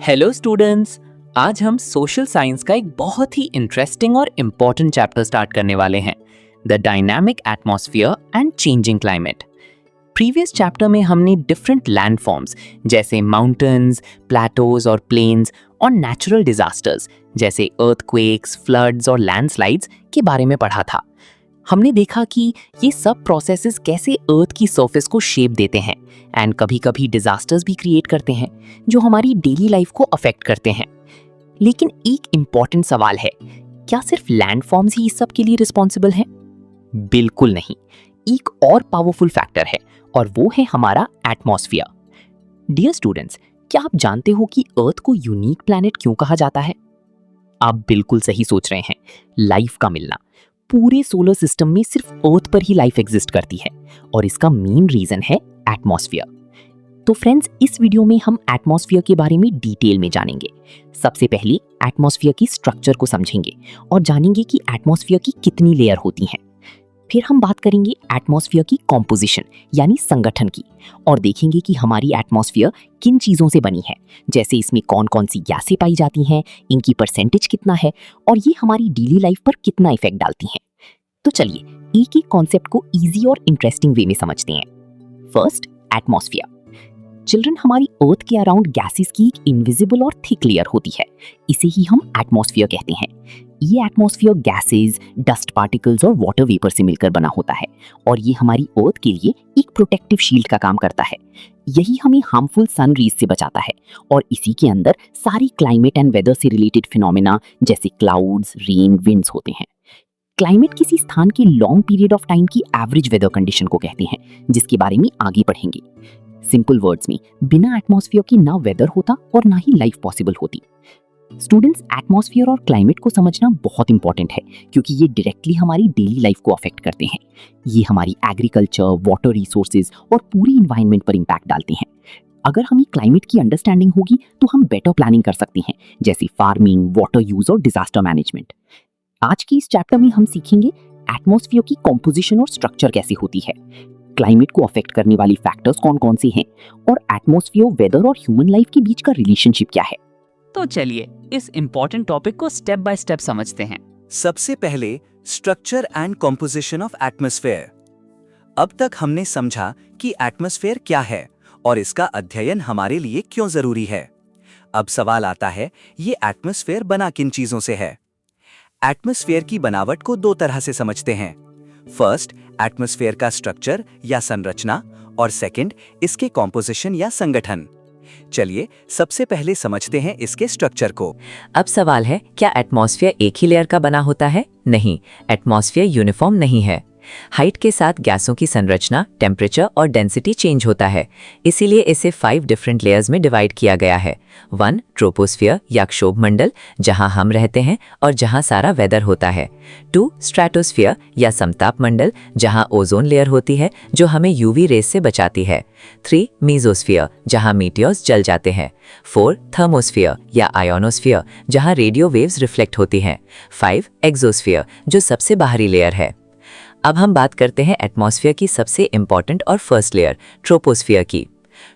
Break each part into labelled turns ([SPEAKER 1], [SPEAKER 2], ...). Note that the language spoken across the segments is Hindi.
[SPEAKER 1] Hello students. आज हम सोशल साइंस का एक बहुत ही इंटरेस्टिंग और इम्पोर्टेंट चैप्टर स्टार्ट करने वाले हैं, the dynamic atmosphere and changing climate. Previous chapter में हमने डिफरेंट लैंड फॉर्म्स जैसे माउंटेन्स, प्लेटोज और प्लेन्स और नेचुरल डिजास्टर्स जैसे अर्थक्वेक्स, फ्लड्स और लैंडस्लाइड्स के बारे में पढ़ा था। हमने देखा कि ये सब प्रोसेसेस कैसे अर्थ की सरफेस को शेप देते हैं एंड कभी-कभी डिजास्टर्स भी क्रिएट करते हैं जो हमारी डेली लाइफ को अफेक्ट करते हैं। लेकिन एक इम्पॉर्टेंट सवाल है, क्या सिर्फ लैंडफॉर्म्स ही इस सब के लिए रिस्पॉन्सिबल हैं? बिल्कुल नहीं। एक और पावरफुल फैक्टर है और वो है हमारा एटमॉस्फेयर। डियर स्टूडेंट्स, क्या आप जानते हो कि अर्थ को यूनिक प्लैनेट क्यों कहा जाता है? आप बिल्कुल सही सोच रहे हैं, लाइफ का मिलना। पूरे सोलर सिस्टम में सिर्फ अर्थ पर ही लाइफ एग्जिस्ट करती है और इसका मेन रीजन है एटमॉस्फेयर। तो फ्रेंड्स, इस वीडियो में हम एटमॉस्फेयर के बारे में डिटेल में जानेंगे। सबसे पहले एटमॉस्फेयर की स्ट्रक्चर को समझेंगे और जानेंगे कि एटमॉस्फेयर की कितनी लेयर होती हैं। फिर हम बात करेंगे एटमॉस्फेयर की कॉम्पोजिशन यानी संगठन की और देखेंगे कि हमारी एटमॉस्फेयर किन चीज़ों से बनी है, जैसे इसमें कौन कौन सी गैसें पाई जाती हैं, इनकी परसेंटेज कितना है और ये हमारी डेली लाइफ पर कितना इफेक्ट डालती हैं। तो चलिए एक एक कॉन्सेप्ट को इजी और इंटरेस्टिंग वे में समझते हैं। First, atmosphere. चिल्ड्रन, हमारी अर्थ के अराउंड गैसेस की एक इनविजिबल और थिक लेयर होती है, इसे ही हम एटमॉस्फेयर कहते हैं। ये एटमॉस्फेयर गैसेस, डस्ट पार्टिकल्स और वाटर वेपर से मिलकर बना होता है और ये हमारी अर्थ के लिए एक प्रोटेक्टिव शील्ड का काम करता है। यही हमें हार्मफुल सन रेज से बचाता है और इसी के अंदर सारी क्लाइमेट एंड वेदर से रिलेटेड फिनोमेना जैसे क्लाउड्स, रेन, विंड्स होते हैं। क्लाइमेट किसी स्थान के लॉन्ग पीरियड ऑफ टाइम की एवरेज वेदर कंडीशन को कहते हैं, जिसके बारे में आगे पढ़ेंगे। सिंपल वर्ड्स में, बिना एटमॉस्फेयर के ना वेदर होता और ना ही लाइफ पॉसिबल होती। स्टूडेंट्स, एटमॉस्फेयर और क्लाइमेट को समझना बहुत इंपॉर्टेंट है क्योंकि ये डायरेक्टली हमारी डेली लाइफ को अफेक्ट करते हैं। ये हमारी एग्रीकल्चर, वाटर रिसोर्सेज और पूरी इन्वायरमेंट पर इम्पैक्ट डालते हैं। अगर हमें क्लाइमेट की अंडरस्टैंडिंग होगी तो हम बेटर प्लानिंग कर सकते हैं, जैसे फार्मिंग, वाटर यूज और डिजास्टर मैनेजमेंट। आज की इस चैप्टर में हम सीखेंगे एटमॉस्फेयर की कॉम्पोजिशन और स्ट्रक्चर कैसे होती है, क्लाइमेट को अफेक्ट करने वाली फैक्टर्स कौन कौन से हैं और एटमॉस्फेयर, वेदर और ह्यूमन लाइफ के बीच का रिलेशनशिप क्या है। तो चलिए इस इंपॉर्टेंट टॉपिक को स्टेप बाय स्टेप समझते हैं।
[SPEAKER 2] सबसे पहले, structure and composition of atmosphere. अब तक हमने समझा कि एटमॉस्फेयर क्या है और इसका अध्ययन हमारे लिए क्यों जरूरी है। अब सवाल आता है, ये एटमॉस्फेयर बना किन चीजों से है? एटमॉस्फेयर की बनावट को दो तरह से समझते हैं। फर्स्ट, एटमॉस्फेयर का स्ट्रक्चर या संरचना और सेकंड, इसके कॉम्पोजिशन या संगठन। चलिए सबसे पहले समझते हैं इसके स्ट्रक्चर को।
[SPEAKER 3] अब सवाल है, क्या एटमॉस्फेयर एक ही लेयर का बना होता है? नहीं, एटमॉस्फेयर यूनिफॉर्म नहीं है। हाइट के साथ गैसों की संरचना, टेम्परेचर और डेंसिटी चेंज होता है, इसीलिए इसे 5 डिफरेंट लेयर्स में डिवाइड किया गया है। 1, ट्रोपोस्फियर या क्षोभ मंडल, जहां हम रहते हैं और जहां सारा वेदर होता है। 2, स्ट्रेटोस्फियर या समताप मंडल, जहां ओजोन लेयर होती है जो हमें यूवी रेस से बचाती है। 3, मीजोस्फियर, जहां मीटियोर्स जल जाते हैं। 4, थर्मोस्फियर या आयोनोस्फियर, जहां रेडियो वेव्स रिफ्लेक्ट होती हैं। 5, एक्सोस्फियर, जो सबसे बाहरी लेयर है। अब हम बात करते हैं एटमॉस्फेयर की सबसे इंपॉर्टेंट और फर्स्ट लेयर, ट्रोपोस्फियर की।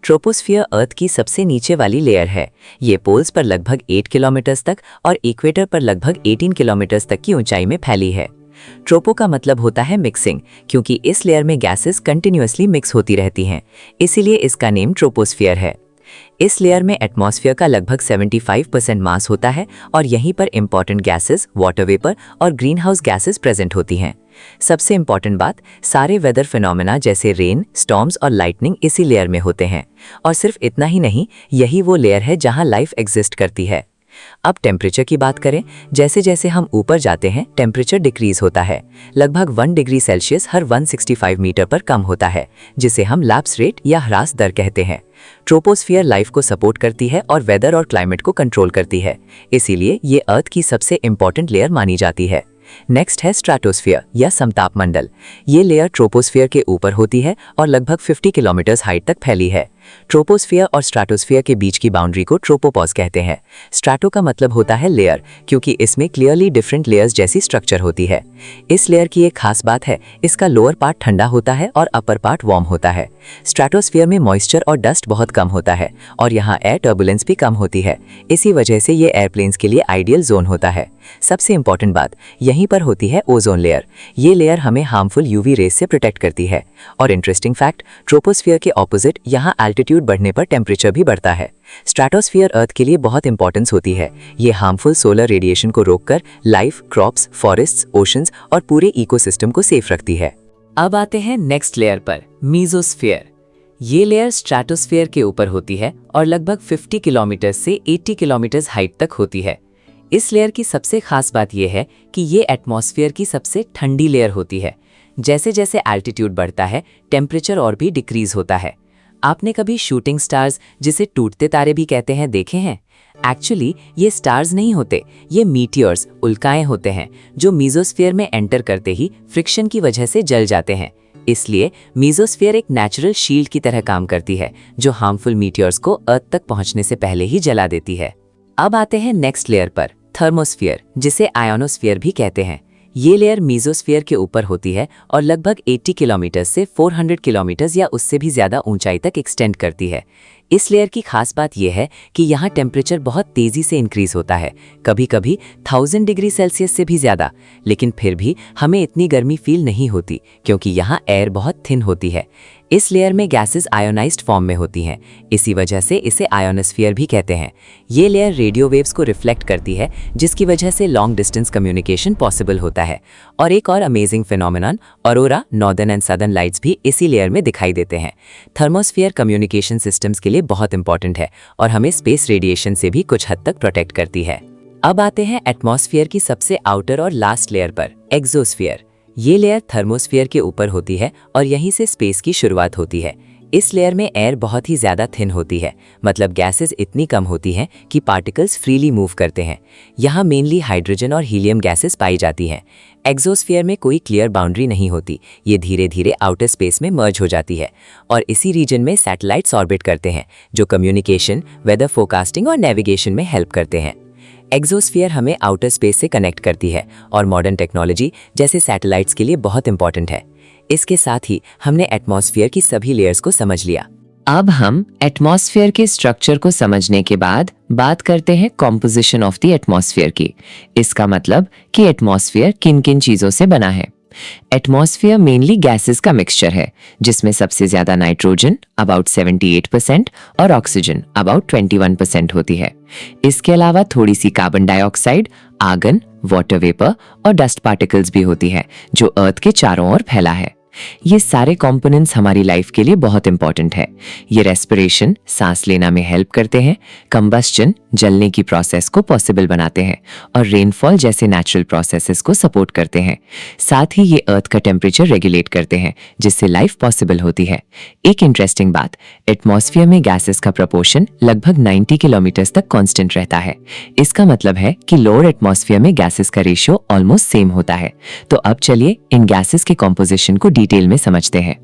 [SPEAKER 3] ट्रोपोस्फियर अर्थ की सबसे नीचे वाली लेयर है। ये पोल्स पर लगभग 8 किलोमीटर तक और इक्वेटर पर लगभग 18 किलोमीटर तक की ऊंचाई में फैली है। ट्रोपो का मतलब होता है मिक्सिंग, क्योंकि इस लेयर में गैसेस कंटिन्यूअसली मिक्स होती रहती हैं, इसीलिए इसका नेम ट्रोपोस्फियर है। इस लेयर में एटमॉस्फेयर का लगभग 75% मास होता है और यहीं पर इंपॉर्टेंट गैसेस, वाटर वेपर और ग्रीन हाउस गैसेस प्रेजेंट होती हैं। सबसे इंपॉर्टेंट बात, सारे वेदर फिनोमेना जैसे रेन, स्टॉर्म्स और लाइटनिंग इसी लेयर में होते हैं। और सिर्फ इतना ही नहीं, यही वो लेयर है जहां लाइफ एग्जिस्ट करती है। अब टेम्परेचर की बात करें, जैसे जैसे हम ऊपर जाते हैं टेम्परेचर डिक्रीज होता है। लगभग 1 डिग्री सेल्सियस हर 165 मीटर पर कम होता है, जिसे हम लैप्स रेट या ह्रास दर कहते हैं। ट्रोपोस्फियर लाइफ को सपोर्ट करती है और वेदर और क्लाइमेट को कंट्रोल करती है, इसीलिए ये अर्थ की सबसे इंपॉर्टेंट लेयर मानी जाती है। नेक्स्ट है स्ट्रेटोस्फियर या समताप मंडल। ये लेयर ट्रोपोस्फियर के ऊपर होती है और लगभग 50 किलोमीटर हाइट तक फैली है। ट्रोपोस्फियर और स्ट्रैटोस्फियर के बीच की बाउंड्री को ट्रोपोपॉज कहते हैं। स्ट्रैटो का मतलब होता है लेयर, क्योंकि इसमें क्लियरली डिफरेंट लेयर्स जैसी स्ट्रक्चर होती है। इस लेयर की एक खास बात है, इसका लोअर पार्ट ठंडा होता है और अपर पार्ट वार्म होता है। स्ट्रैटोस्फियर में मॉइस्चर और डस्ट बहुत कम होता है और यहाँ एयर टर्बुलेंस भी कम होती है। इसी वजह से ये एयरप्लेन्स के लिए आइडियल जोन होता है। सबसे इंपॉर्टेंट बात यहीं पर होती है ओजोन लेयर। ये लेयर हमें हार्मफुल यूवी रेस से प्रोटेक्ट करती है। और इंटरेस्टिंग फैक्ट, ट्रोपोस्फियर के ऑपोजिट यहाँ एल्टीट्यूड बढ़ने पर टेम्परेचर भी बढ़ता है। स्ट्रैटोस्फियर अर्थ के लिए बहुत इंपॉर्टेंस होती है। ये हार्मफुल सोलर रेडिएशन को रोककर लाइफ, क्रॉप्स, फॉरेस्ट्स, ओशंस और पूरे इकोसिस्टम को सेफ रखती है।
[SPEAKER 1] अब आते हैं नेक्स्ट लेयर पर, मीजोस्फीयर। ये लेयर स्ट्रैटोस्फीयर के ऊपर होती है और लगभग 50 किलोमीटर से 80 किलोमीटर हाइट तक होती है। इस लेयर की सबसे खास बात यह है कि ये एटमॉस्फेयर की सबसे ठंडी लेयर होती है। जैसे जैसे एल्टीट्यूड बढ़ता है, टेम्परेचर और भी डिक्रीज होता है। आपने कभी शूटिंग स्टार्स, जिसे टूटते तारे भी कहते हैं, देखे हैं? एक्चुअली ये स्टार्स नहीं होते, ये मीटियर्स, उल्काएं होते हैं, जो मीजोस्फीयर में एंटर करते ही फ्रिक्शन की वजह से जल जाते हैं। इसलिए मीजोस्फीयर एक नेचुरल शील्ड की तरह काम करती है, जो हार्मफुल मीटियर्स को अर्थ तक पहुंचने से पहले ही जला देती है। अब आते हैं नेक्स्ट लेयर पर, थर्मोस्फीयर, जिसे आयोनोस्फीयर भी कहते हैं। ये लेयर मीजोस्फीयर के ऊपर होती है और लगभग 80 किलोमीटर से 400 किलोमीटर या उससे भी ज़्यादा ऊंचाई तक एक्सटेंड करती है। इस लेयर की खास बात यह है कि यहाँ टेम्परेचर बहुत तेज़ी से इंक्रीज होता है, कभी कभी 1000 डिग्री सेल्सियस से भी ज़्यादा। लेकिन फिर भी हमें इतनी गर्मी फील नहीं होती, क्योंकि यहाँ एयर बहुत थिन होती है। इस लेयर में गैसेस आयोनाइज्ड फॉर्म में होती हैं, इसी वजह से इसे आयोनोस्फीयर भी कहते हैं। ये लेयर रेडियो वेव्स को रिफ्लेक्ट करती है, जिसकी वजह से लॉन्ग डिस्टेंस कम्युनिकेशन पॉसिबल होता है। और एक और amazing phenomenon, aurora, northern and southern lights भी इसी लेयर में दिखाई देते हैं। थर्मोस्फीयर कम्युनिकेशन सिस्टम्स के लिए बहुत इंपॉर्टेंट है और हमें स्पेस रेडिएशन से भी कुछ हद तक प्रोटेक्ट करती है। अब आते हैं एटमॉस्फेयर की सबसे आउटर और लास्ट लेयर पर, एक्सोस्फीयर। ये लेयर थर्मोस्फीयर के ऊपर होती है और यहीं से स्पेस की शुरुआत होती है। इस लेयर में एयर बहुत ही ज़्यादा थिन होती है, मतलब गैसेस इतनी कम होती हैं कि पार्टिकल्स फ्रीली मूव करते हैं। यहाँ मेनली हाइड्रोजन और हीलियम गैसेस पाई जाती हैं। एक्सोस्फीयर में कोई क्लियर बाउंड्री नहीं होती, ये धीरे धीरे आउटर स्पेस में मर्ज हो जाती है और इसी रीजन में सैटेलाइट्स ऑर्बिट करते हैं, जो कम्युनिकेशन, वेदर फोरकास्टिंग और नेविगेशन में हेल्प करते हैं। एक्सोस्फीयर हमें आउटर स्पेस से कनेक्ट करती है और मॉडर्न टेक्नोलॉजी जैसे सैटेलाइट्स के लिए बहुत इंपॉर्टेंट है। इसके साथ ही हमने एटमॉस्फेयर की सभी लेयर्स को समझ लिया। अब हम एटमॉस्फेयर के स्ट्रक्चर को समझने के बाद बात करते हैं कॉम्पोजिशन ऑफ द एटमॉस्फेयर की। इसका मतलब कि एटमॉस्फेयर किन किन चीजों से बना है। एटमॉस्फेयर मेनली गैसेस का मिक्सचर है, जिसमें सबसे ज्यादा नाइट्रोजन अबाउट 78% और ऑक्सीजन अबाउट 21% होती है। इसके अलावा थोड़ी सी carbon dioxide, argon, water vapour और डस्ट पार्टिकल्स भी होती है, जो अर्थ के चारों ओर फैला है। ये सारे कंपोनेंट्स हमारी लाइफ के लिए बहुत इंपॉर्टेंट है। ये रेस्पिरेशन, सांस लेना में हेल्प करते हैं, कंबस्चन, जलने की प्रोसेस को पॉसिबल बनाते हैं और रेनफॉल जैसे नेचुरल प्रोसेसेस को सपोर्ट करते हैं। साथ ही ये अर्थ का टेम्परेचर रेगुलेट करते हैं, जिससे लाइफ पॉसिबल होती है। एक इंटरेस्टिंग बात, एटमॉस्फेयर में गैसेस का प्रपोर्शन लगभग 90 किलोमीटर तक कांस्टेंट रहता है। इसका मतलब है कि लोअर एटमॉस्फेयर में गैसेस का रेशियो ऑलमोस्ट सेम होता है। तो अब चलिए इन गैसेस के कॉम्पोजिशन को डिटेल में समझते हैं।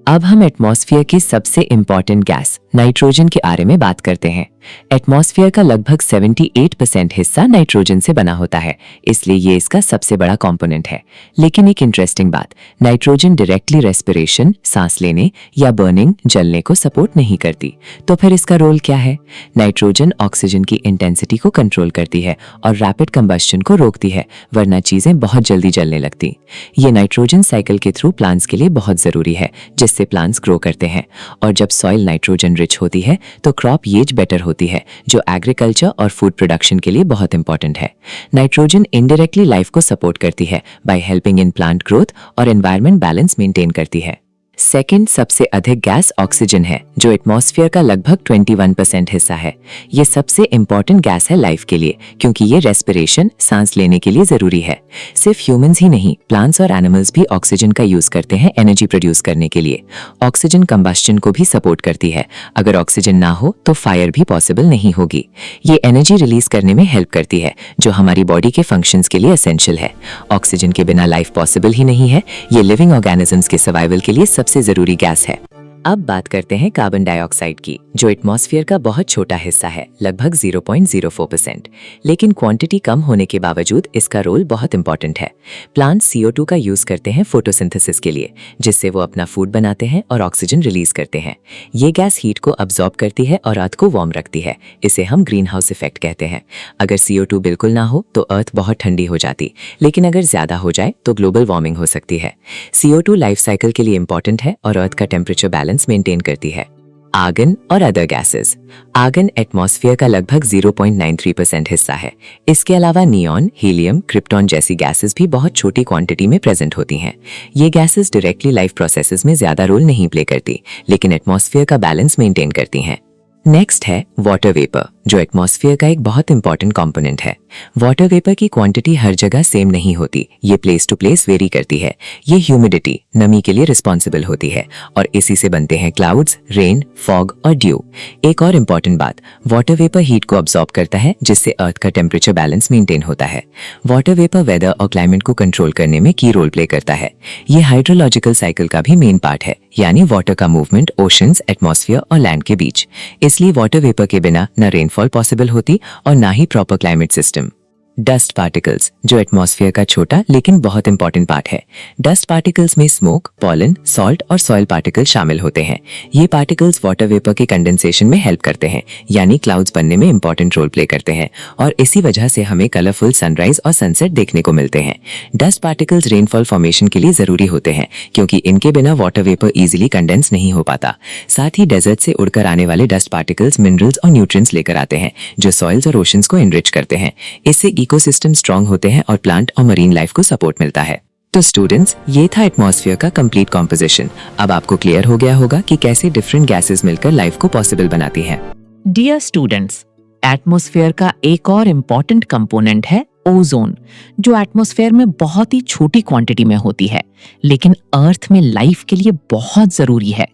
[SPEAKER 1] अब हम एटमॉस्फेयर की सबसे इंपॉर्टेंट गैस नाइट्रोजन के बारे में बात करते हैं। एटमॉस्फेयर का लगभग 78% हिस्सा नाइट्रोजन से बना होता है, इसलिए ये इसका सबसे बड़ा कंपोनेंट है। लेकिन एक इंटरेस्टिंग बात, नाइट्रोजन डायरेक्टली रेस्पिरेशन, सांस लेने या बर्निंग, जलने को सपोर्ट नहीं करती। तो फिर इसका रोल क्या है? नाइट्रोजन ऑक्सीजन की इंटेंसिटी को कंट्रोल करती है और रैपिड कंबस्शन को रोकती है, वरना चीजें बहुत जल्दी जलने लगती। ये नाइट्रोजन साइकिल के थ्रू प्लांट्स के लिए बहुत जरूरी है, जिससे प्लांट्स ग्रो करते हैं। और जब सॉइल नाइट्रोजन रिच होती है तो क्रॉप येज बेटर होती है, जो एग्रीकल्चर और फूड प्रोडक्शन के लिए बहुत इंपॉर्टेंट है। नाइट्रोजन इनडायरेक्टली लाइफ को सपोर्ट करती है by helping in plant growth और एनवायरनमेंट बैलेंस मेंटेन करती है। सेकंड सबसे अधिक गैस ऑक्सीजन है, जो एटमॉस्फेयर का लगभग 21% हिस्सा है। ये सबसे इंपॉर्टेंट गैस है लाइफ के लिए, क्योंकि ये रेस्पिरेशन, सांस लेने के लिए जरूरी है। सिर्फ ह्यूमंस ही नहीं, प्लांट्स और एनिमल्स भी ऑक्सीजन का यूज करते हैं एनर्जी प्रोड्यूस करने के लिए। ऑक्सीजन कंबस्शन को भी सपोर्ट करती है। अगर ऑक्सीजन ना हो तो फायर भी पॉसिबल नहीं होगी। ये एनर्जी रिलीज करने में हेल्प करती है, जो हमारी बॉडी के फंक्शंस के लिए एसेंशियल है। ऑक्सीजन के बिना लाइफ पॉसिबल ही नहीं है। ये लिविंग ऑर्गेनिजम्स के सर्वाइवल के लिए सबसे जरूरी गैस है।
[SPEAKER 3] अब बात करते हैं कार्बन डाइऑक्साइड की, जो एटमॉस्फेयर का बहुत छोटा हिस्सा है, लगभग 0.04%। लेकिन क्वांटिटी कम होने के बावजूद इसका रोल बहुत इंपॉर्टेंट है। प्लांट्स CO2 का यूज करते हैं फोटोसिंथेसिस के लिए, जिससे वो अपना फूड बनाते हैं और ऑक्सीजन रिलीज करते हैं। ये गैस हीट को अब्सॉर्ब करती है और अर्थ को वार्म रखती है। इसे हम ग्रीन हाउस इफेक्ट कहते हैं। अगर CO2 बिल्कुल ना हो तो अर्थ बहुत ठंडी हो जाती, लेकिन अगर ज्यादा हो जाए तो ग्लोबल वार्मिंग हो सकती है। CO2 लाइफ साइकिल के लिए इंपॉर्टेंट है और अर्थ का टेम्परेचर बैलेंस मेंटेन करती है। आर्गन और अदर गैसेस। आर्गन एटमॉस्फेयर का लगभग 0.93% हिस्सा है। इसके अलावा नियॉन, हीलियम, क्रिप्टॉन जैसी गैसेस भी बहुत छोटी क्वांटिटी में प्रेजेंट होती हैं। ये गैसेस डायरेक्टली लाइफ प्रोसेसेस में ज्यादा रोल नहीं प्ले करती, लेकिन एटमॉस्फेयर का बैलेंस मेंटेन करती हैं। नेक्स्ट है वाटर वेपर, जो एटमॉस्फेयर का एक बहुत इंपॉर्टेंट कंपोनेंट है। वाटर वेपर की क्वांटिटी हर जगह सेम नहीं होती, ये प्लेस टू प्लेस वेरी करती है। ये ह्यूमिडिटी, नमी के लिए रिस्पॉन्सिबल होती है और इसी से बनते हैं क्लाउड्स, रेन, फॉग और ड्यू। एक और इम्पॉर्टेंट बात, वाटर वेपर हीट को अब्सॉर्ब करता है, जिससे अर्थ का टेम्परेचर बैलेंस मेंटेन होता है। वाटर वेपर वेदर और क्लाइमेट को कंट्रोल करने में की रोल प्ले करता है। ये हाइड्रोलॉजिकल साइकिल का भी मेन पार्ट है, यानी वाटर का मूवमेंट ओशंस, एटमॉस्फेयर और लैंड के बीच। इसलिए वाटर वेपर के बिना न रेनफॉल पॉसिबल होती और ना ही proper climate system. Dust particles, जो एटमॉस्फेयर का छोटा लेकिन बहुत इंपॉर्टेंट पार्ट है। डस्ट पार्टिकल्स में स्मोक, पॉलन, सॉल्ट और सॉइल पार्टिकल शामिल होते हैं। ये पार्टिकल्स वाटर वेपर के कंडेंसेशन में हेल्प करते हैं, यानी क्लाउड्स बनने में इंपॉर्टेंट रोल प्ले करते हैं और इसी वजह से हमें कलरफुल सनराइज और सनसेट देखने को मिलते हैं। डस्ट पार्टिकल्स रेनफॉल फॉर्मेशन के लिए जरूरी होते हैं, क्योंकि इनके बिना वाटर वेपर इजिली कंडेंस नहीं हो पाता। साथ ही डेजर्ट से उड़कर आने वाले डस्ट पार्टिकल्स मिनरल्स और न्यूट्रिएंट्स लेकर आते हैं, जो सॉइल्स और ओशंस को एनरिच करते हैं। इससे इकोसिस्टम स्ट्रांग होते हैं और प्लांट और मरीन लाइफ को सपोर्ट मिलता है। तो स्टूडेंट्स, ये था एटमॉस्फेयर का कंप्लीट कॉम्पोजिशन। अब आपको क्लियर हो गया होगा कि कैसे डिफरेंट गैसेस मिलकर लाइफ को पॉसिबल बनाती हैं।
[SPEAKER 1] डियर स्टूडेंट्स, एटमॉस्फेयर का एक और इम्पॉर्टेंट कंपोनेंट है ओजोन, जो एटमॉस्फेयर में बहुत ही छोटी क्वांटिटी में होती है, लेकिन अर्थ में लाइफ के लिए बहुत जरूरी है।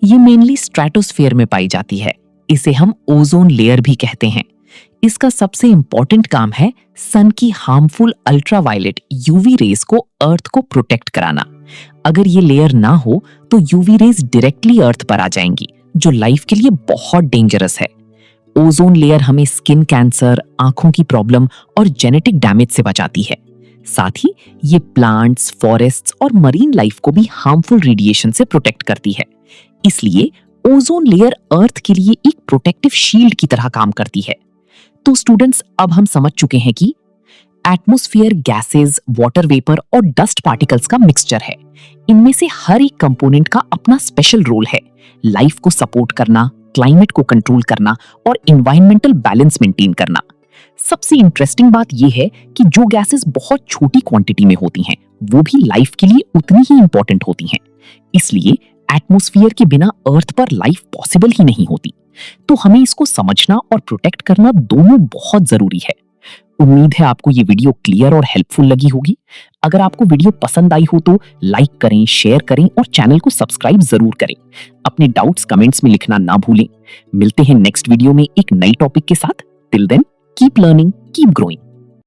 [SPEAKER 1] ये मेनली स्ट्रेटोस्फेयर में पाई जाती है। इसे हम ओजोन लेयर भी कहते हैं। इसका सबसे इंपॉर्टेंट काम है सन की हार्मफुल अल्ट्रावायलेट यूवी रेज को अर्थ को प्रोटेक्ट कराना। अगर ये लेयर ना हो तो यूवी रेज डायरेक्टली अर्थ पर आ जाएंगी, जो लाइफ के लिए बहुत डेंजरस है। ओजोन लेयर हमें स्किन कैंसर, आंखों की प्रॉब्लम और जेनेटिक डैमेज से बचाती है। साथ ही ये प्लांट्स, फॉरेस्ट्स और मरीन लाइफ को भी हार्मफुल रेडिएशन से प्रोटेक्ट करती है। इसलिए ओजोन लेयर अर्थ के लिए एक प्रोटेक्टिव शील्ड की तरह काम करती है। तो स्टूडेंट्स, अब हम समझ चुके हैं कि एटमॉस्फेयर गैसेस, वाटर वेपर और डस्ट पार्टिकल्स का मिक्सचर है। इनमें से हर एक कंपोनेंट का अपना स्पेशल रोल है, लाइफ को सपोर्ट करना, क्लाइमेट को कंट्रोल करना और एनवायरमेंटल बैलेंस मेंटेन करना। सबसे इंटरेस्टिंग बात यह है कि जो गैसेस बहुत छोटी क्वांटिटी में होती हैं, वो भी लाइफ के लिए उतनी ही इंपॉर्टेंट होती हैं। इसलिए एटमॉस्फेयर के बिना अर्थ पर लाइफ पॉसिबल ही नहीं होती। तो हमें इसको समझना और प्रोटेक्ट करना दोनों बहुत जरूरी है। उम्मीद है आपको ये वीडियो क्लियर और हेल्पफुल लगी होगी। अगर आपको वीडियो पसंद आई हो तो लाइक करें, शेयर करें और चैनल को सब्सक्राइब जरूर करें। अपने डाउट्स कमेंट्स में लिखना ना भूलें। मिलते हैं नेक्स्ट वीडियो में एक नई टॉपिक के साथ। Till then, keep learning, keep growing.